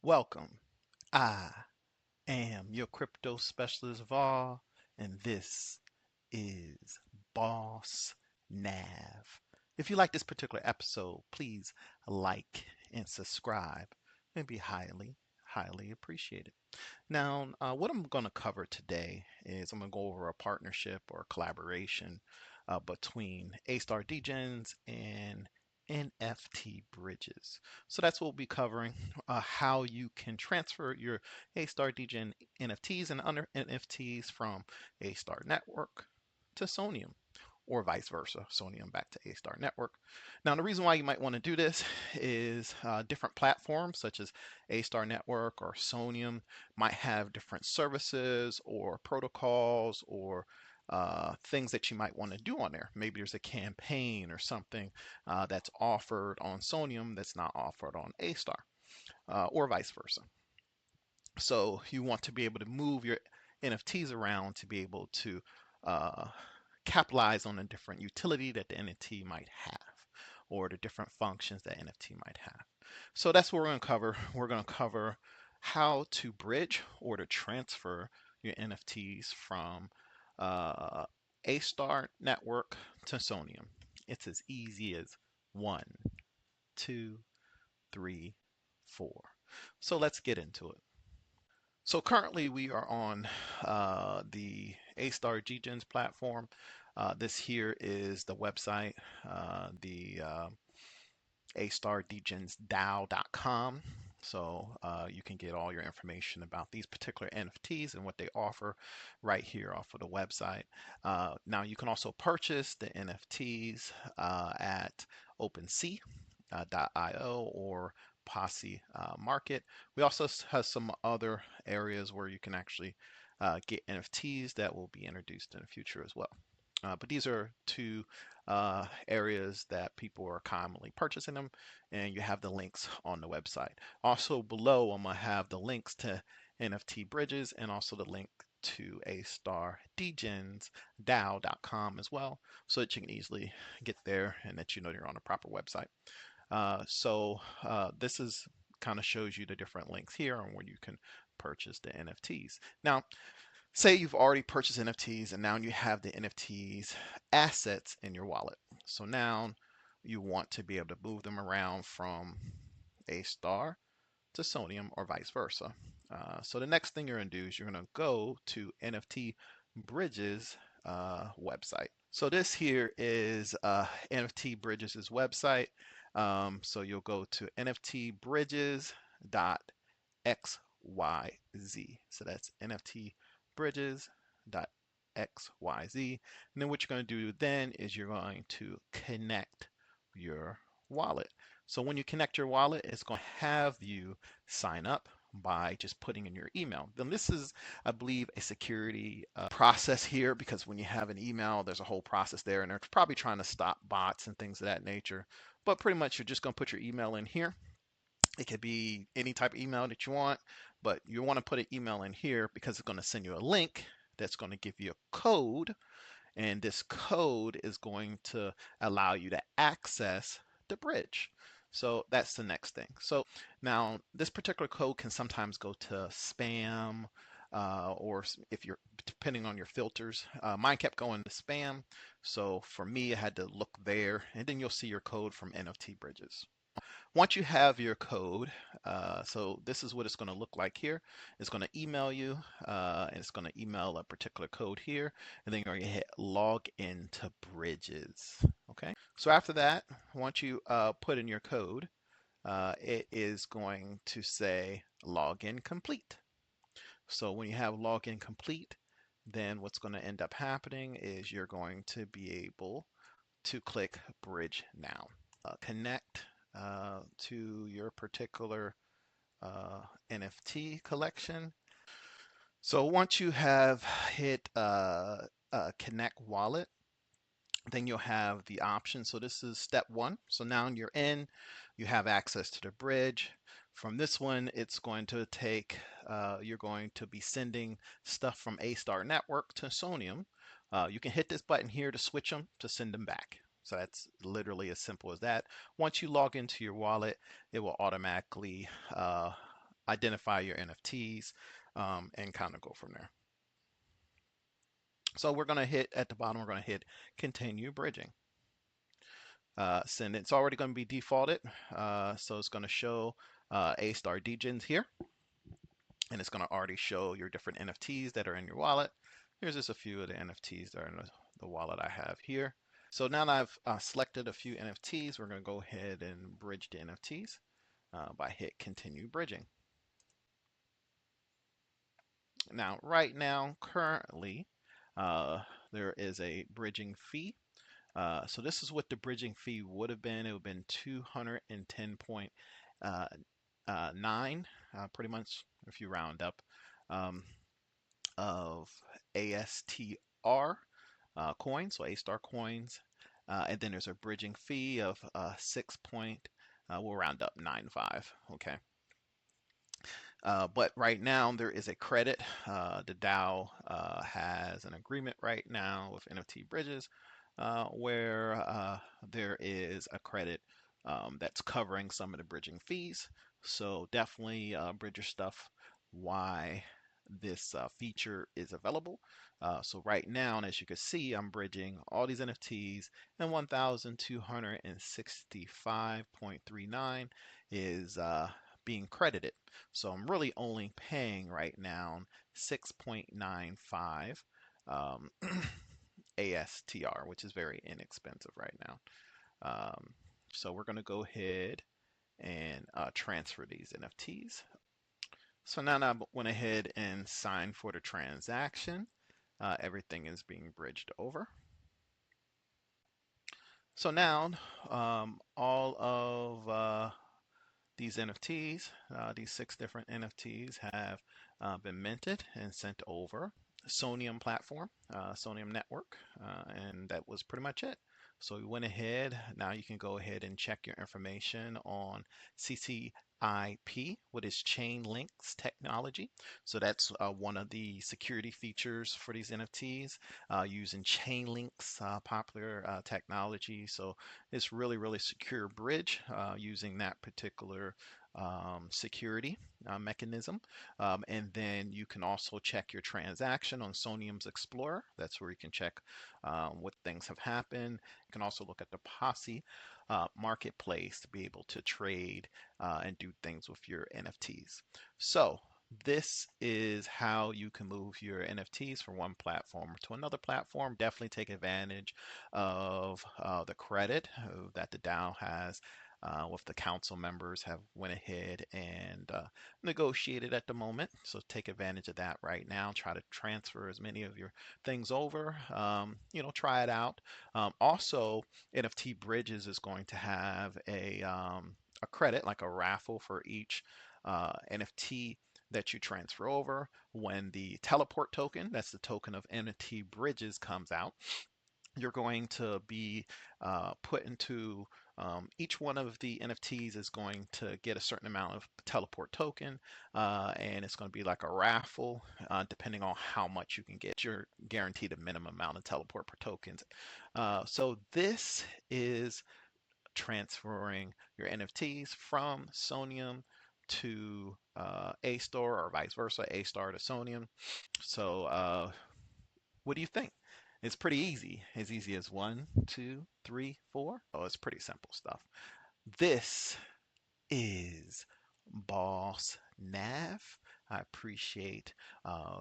Welcome. I am your crypto specialist Var, and this is Boss Nav. If you like this particular episode, please like and subscribe. It'd be highly appreciated. Now, what I'm going to cover today is I'm going to go over a partnership or collaboration between Astar Degens and NFT Bridges. So that's what we'll be covering, how you can transfer your Astar Degen NFTs and other NFTs from Astar Network to Soneium or vice versa, Soneium back to A-Star Network. Now, the reason why you might want to do this is different platforms such as A-Star Network or Soneium might have different services or protocols or things that you might want to do on there. Maybe there's a campaign or something that's offered on Soneium that's not offered on A-Star or vice versa. So you want to be able to move your NFTs around to be able to uh, capitalize on the different utility that the NFT might have or the different functions that NFT might have. So that's what we're going to cover. We're going to cover how to bridge or to transfer your NFTs from uh, A-Star Network to Soneium. It's as easy as 1, 2, 3, 4. So let's get into it. So currently we are on the A-Star Degens platform. This here is the website, the astardegens.com. So you can get all your information about these particular NFTs and what they offer right here off of the website. Now you can also purchase the NFTs at OpenSea.io or Posse Market. We also have some other areas where you can actually get NFTs that will be introduced in the future as well. But these are two areas that people are commonly purchasing them, and you have the links on the website. Also below, I'm gonna have the links to NFT Bridges and also the link to astardegensdao.com as well, so that you can easily get there and that you know you're on a proper website. This is kind of shows you the different links here on where you can purchase the NFTs. Now, say you've already purchased NFTs and now you have the NFTs assets in your wallet. So now you want to be able to move them around from A-Star to Soneium or vice versa. So the next thing you're going to do is you're going to go to NFT Bridges website. So this here is NFT Bridges' website. So you'll go to nftbridges.xyz. So that's nftbridges.xyz. And then what you're going to do then is you're going to connect your wallet. So when you connect your wallet, it's going to have you sign up by just putting in your email. Then this is, I believe, a security process here because when you have an email, there's a whole process there, and they're probably trying to stop bots and things of that nature. But pretty much, you're just going to put your email in here. It could be any type of email that you want, but you want to put an email in here because it's going to send you a link that's going to give you a code, and this code is going to allow you to access the bridge. So that's the next thing. So now this particular code can sometimes go to spam, or if you're depending on your filters. Mine kept going to spam. So for me, I had to look there, and then you'll see your code from NFT Bridges. Once you have your code, so this is what it's going to look like here. It's going to email you, and it's going to email a particular code here, and then you're going to hit log into Bridges. Okay. So after that, once you put in your code, it is going to say login complete. So when you have login complete, then what's going to end up happening is you're going to be able to click Bridge Now. Connect to your particular NFT collection. So once you have hit Connect Wallet, then you'll have the option. So this is step one. So now you're in, you have access to the bridge. From this one, it's going to take, you're going to be sending stuff from A-Star Network to Soneium. You can hit this button here to switch them to send them back. So that's literally as simple as that. Once you log into your wallet, it will automatically identify your NFTs, and kind of go from there. So we're going to hit at the bottom, we're going to hit continue bridging. And it's already going to be defaulted. So it's going to show Astar Degens here, and it's going to already show your different NFTs that are in your wallet. Here's just a few of the NFTs that are in the wallet I have here. So now that I've selected a few NFTs, we're going to go ahead and bridge the NFTs by hit continue bridging. Now, right now, currently, there is a bridging fee. So this is what the bridging fee would have been. It would have been 210.9, pretty much, if you round up, of ASTR coins, so A-star coins. And then there's a bridging fee of 6 point, we'll round up 95, okay? But right now there is a credit. The DAO has an agreement right now with NFT Bridges where there is a credit that's covering some of the bridging fees. So definitely bridge your stuff why this feature is available. So right now, and as you can see, I'm bridging all these NFTs, and 1,265.39 is being credited. So I'm really only paying right now 6.95 ASTR, which is very inexpensive right now. So we're going to go ahead and transfer these NFTs. So now that I went ahead and signed for the transaction, everything is being bridged over. So now all of these NFTs, these 6 different NFTs have been minted and sent over Soneium platform, Soneium network, and that was pretty much it. So we went ahead. Now you can go ahead and check your information on CCIP, what is chain links technology. So that's one of the security features for these NFTs using chain links, popular technology. So it's really, really secure bridge using that particular security mechanism. And then you can also check your transaction on Soneium's Explorer. That's where you can check what things have happened. You can also look at the Posse marketplace to be able to trade and do things with your NFTs. So this is how you can move your NFTs from one platform to another platform. Definitely take advantage of the credit that the DAO has with the council members have went ahead and negotiated at the moment. So take advantage of that right now. Try to transfer as many of your things over. Try it out. Also, NFT Bridges is going to have a credit, like a raffle for each NFT that you transfer over. When the teleport token, that's the token of NFT Bridges, comes out, you're going to be put into each one of the NFTs is going to get a certain amount of teleport token, and it's going to be like a raffle depending on how much you can get. You're guaranteed a minimum amount of teleport per tokens. So this is transferring your NFTs from Soneium to A-Star, or vice versa, A-Star to Soneium. So what do you think? It's pretty easy. As easy as 1, 2, 3, 4. Oh, it's pretty simple stuff. This is Boss Nav. I appreciate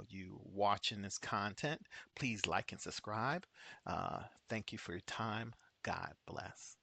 you watching this content. Please like and subscribe. Thank you for your time. God bless.